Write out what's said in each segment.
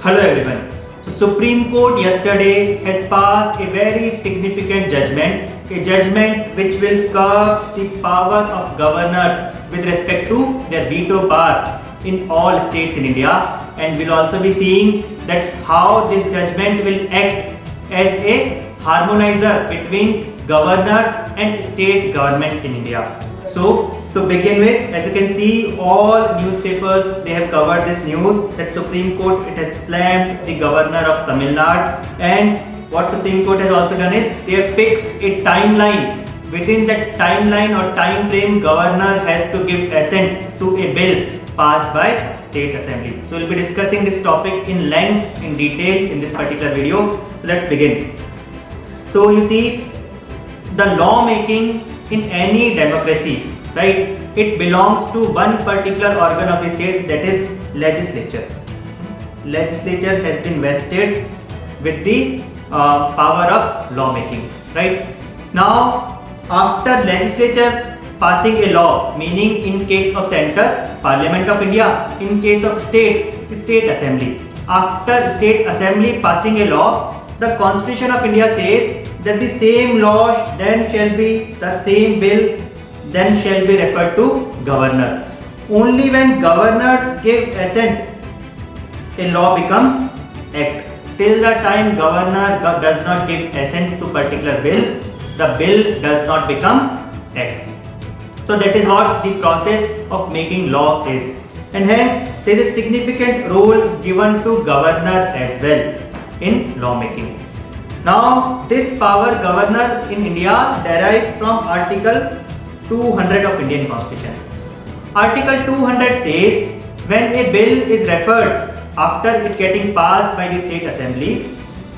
Hello everyone. So Supreme Court yesterday has passed a very significant judgment, a judgment which will curb the power of governors with respect to their veto power in all states in India, and we'll also be seeing that how this judgment will act as a harmonizer between governors and state government in India. So to begin with, as you can see, all newspapers, they have covered this news that Supreme Court, it has slammed the governor of Tamil Nadu, and what Supreme Court has also done is they have fixed a timeline. Within that timeline or time frame, governor has to give assent to a bill passed by State Assembly. So we'll be discussing this topic in length, in detail in this particular video. Let's begin. So you see, the law making in any democracy, right, it belongs to one particular organ of the state, that is legislature. Legislature has been vested with the power of law making, right. Now after legislature passing a law, meaning in case of center, Parliament of India, in case of states, State Assembly. After State Assembly passing a law, the Constitution of India says that the same law then shall be, the same bill then shall be referred to governor. Only when governors give assent, a law becomes act. Till the time governor does not give assent to particular bill, the bill does not become act. So that is what the process of making law is, and hence there is a significant role given to governor as well in law making. Now this power, governor in India, derives from Article 200 of Indian Constitution. Article 200 says when a bill is referred after it getting passed by the State Assembly,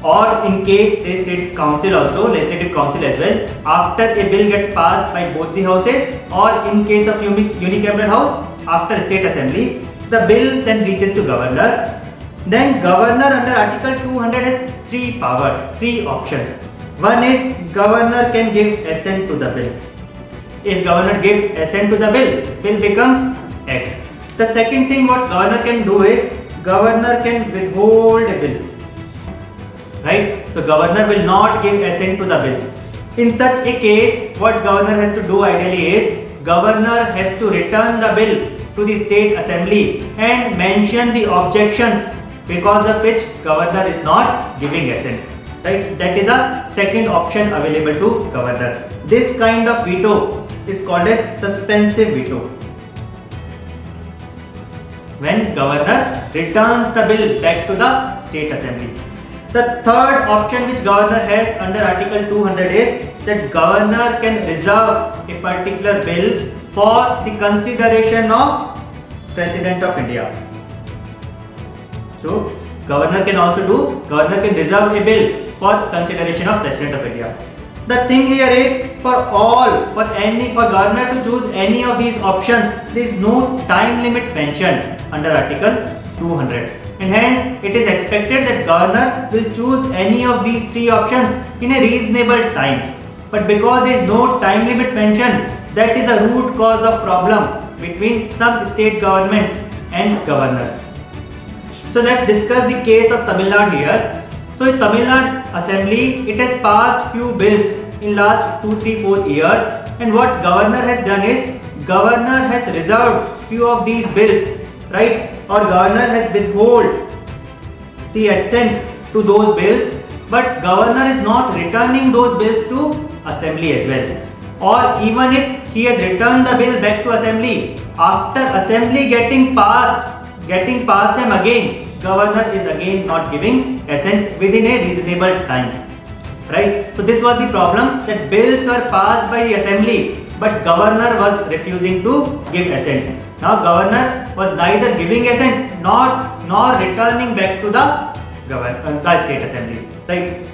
or in case the State Council also, Legislative Council as well, after a bill gets passed by both the houses, or in case of unicameral house, after State Assembly, the bill then reaches to governor. Then governor under Article 200 has three powers, three options. One is governor can give assent to the bill. If governor gives assent to the bill becomes act. The second thing what governor can do is governor can withhold a bill. Right? So governor will not give assent to the bill. In such a case, what governor has to do ideally is governor has to return the bill to the State Assembly and mention the objections because of which governor is not giving assent. Right? That is a second option available to governor. This kind of veto is called as suspensive veto. When governor returns the bill back to the State Assembly. The third option which governor has under Article 200 is that governor can reserve a particular bill for the consideration of President of India. So governor can also do, governor can reserve a bill for consideration of President of India. The thing here is for governor to choose any of these options, there is no time limit mentioned under Article 200. And hence it is expected that governor will choose any of these three options in a reasonable time. But because there is no time limit mentioned, that is a root cause of problem between some state governments and governors. So let's discuss the case of Tamil Nadu here. So in Tamil Nadu Assembly, it has passed few bills in last 2, 3, 4 years, and what governor has done is governor has reserved few of these bills, right? Or governor has withhold the assent to those bills, but governor is not returning those bills to assembly as well. Or even if he has returned the bill back to assembly, after assembly getting passed them again, governor is again not giving assent within a reasonable time. Right? So this was the problem, that bills were passed by the assembly, but governor was refusing to give assent. Now governor was neither giving assent nor returning back to the State Assembly. Right?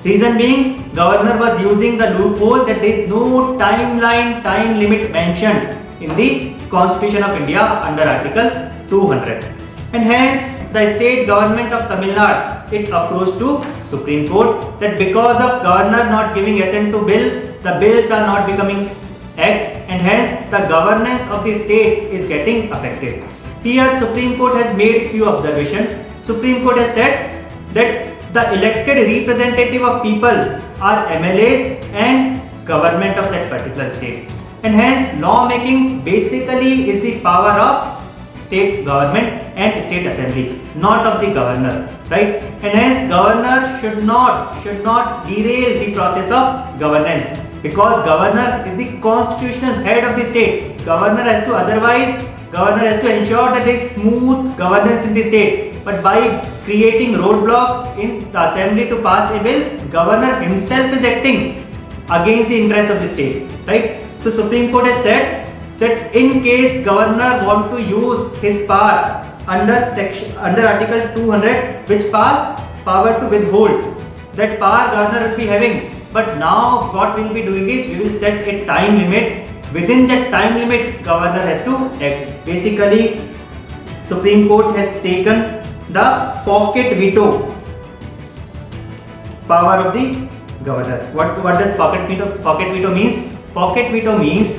Reason being, governor was using the loophole that there is no time limit mentioned in the Constitution of India under Article 200. And hence the state government of Tamil Nadu, it approached to Supreme Court that because of governor not giving assent to bill, the bills are not becoming act, and hence the governance of the state is getting affected. Here Supreme Court has made few observations. Supreme Court has said that the elected representative of people are MLAs and government of that particular state, and hence lawmaking basically is the power of state government and state assembly, not of the governor, right? And hence governor should not derail the process of governance, because governor is the constitutional head of the state. Governor has to ensure that there is smooth governance in the state. But by creating roadblock in the assembly to pass a bill, governor himself is acting against the interest of the state, right? So Supreme Court has said that in case governor want to use his power under Article 200, which power to withhold, that power governor will be having. But now what we will be doing is we will set a time limit. Within that time limit, governor has to act. Basically, Supreme Court has taken the pocket veto power of the governor. What does pocket veto means? Pocket veto means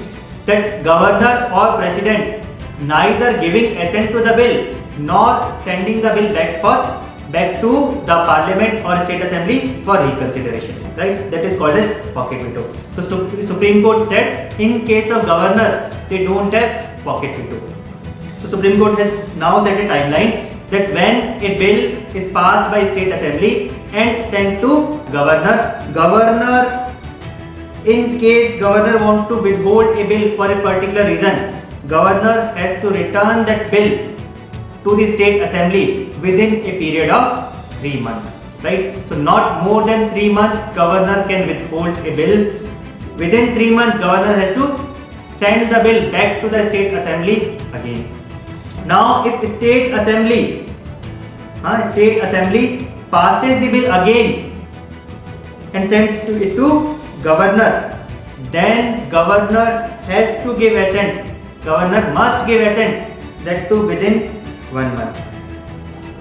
that governor or president neither giving assent to the bill nor sending the bill back to the parliament or state assembly for reconsideration, right? That is called as pocket veto. So Supreme Court said in case of governor they don't have pocket veto. So Supreme Court has now set a timeline that when a bill is passed by state assembly and sent to governor, in case governor want to withhold a bill for a particular reason, governor has to return that bill to the state assembly within a period of 3 months, right? So not more than 3 months governor can withhold a bill. Within 3 months governor has to send the bill back to the state assembly again. Now if state assembly passes the bill again and sends it to governor, then governor has to give assent. Governor must give assent, that too within 1 month.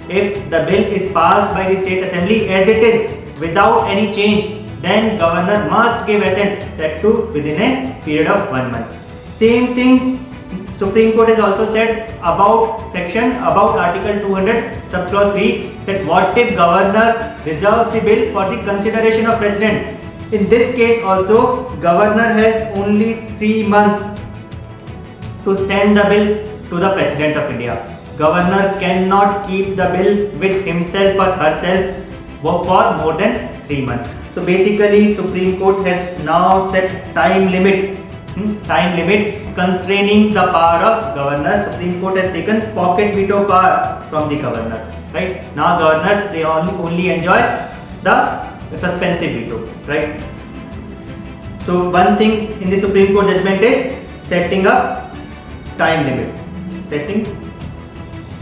If the bill is passed by the state assembly as it is without any change, then governor must give assent, that too within a period of 1 month. Same thing Supreme Court has also said about Article 200 subclause 3, that what if governor reserves the bill for the consideration of president. In this case also governor has only 3 months to send the bill to the President of India. Governor cannot keep the bill with himself or herself for more than 3 months. So basically Supreme Court has now set time limit constraining the power of governor. Supreme Court has taken pocket veto power from the governor, right? Now governors, they only enjoy the suspensive veto, right? So one thing in the Supreme Court judgment is setting up time limit. Setting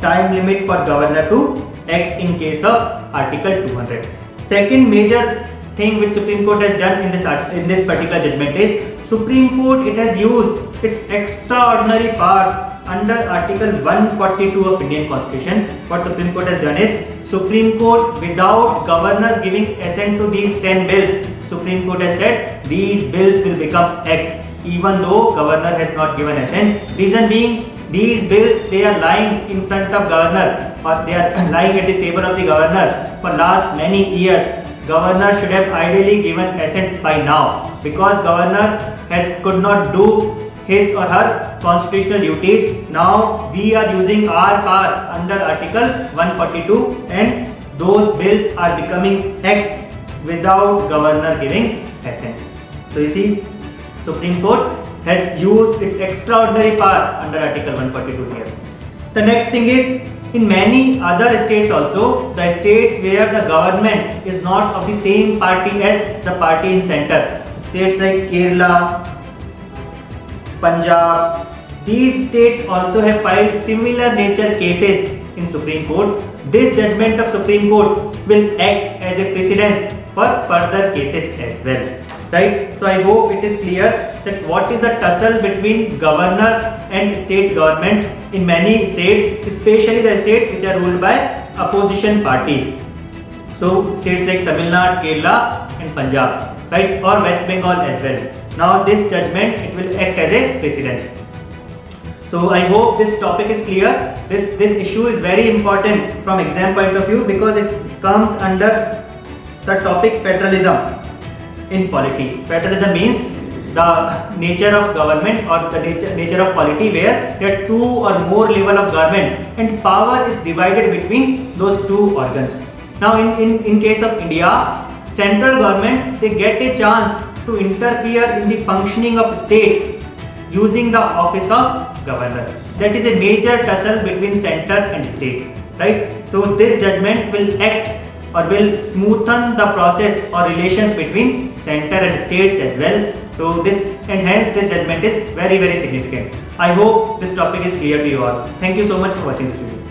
time limit for governor to act in case of Article 200. Second major thing which Supreme Court has done in this particular judgment is Supreme Court, it has used its extraordinary powers under Article 142 of Indian Constitution. What Supreme Court has done is, Supreme Court, without governor giving assent to these 10 bills, Supreme Court has said these bills will become act even though governor has not given assent. Reason being, these bills, they are lying in front of governor, or they are lying at the table of the governor for last many years. Governor should have ideally given assent by now, because governor could not do his or her constitutional duties. Now we are using our power under Article 142 and those bills are becoming act without governor giving assent. So you see, Supreme Court has used its extraordinary power under Article 142 here. The next thing is, in many other states also, the states where the government is not of the same party as the party in center, states like Kerala, Punjab, these states also have filed similar nature cases in Supreme Court. This judgment of Supreme Court will act as a precedence for further cases as well, right? So I hope it is clear that what is the tussle between governor and state governments in many states, especially the states which are ruled by opposition parties. So states like Tamil Nadu, Kerala and Punjab, right, or West Bengal as well. Now this judgment, it will act as a precedence. So I hope this topic is clear. This issue is very important from exam point of view because it comes under the topic federalism in polity. Federalism means the nature of government or the nature of polity where there are two or more level of government and power is divided between those two organs. Now in case of India, central government, they get a chance to interfere in the functioning of state using the office of governor. That is a major tussle between center and state, right? So this judgment will act or will smoothen the process or relations between center and states as well. So this and hence this judgment is very significant. I hope this topic is clear to you all. Thank you so much for watching this video.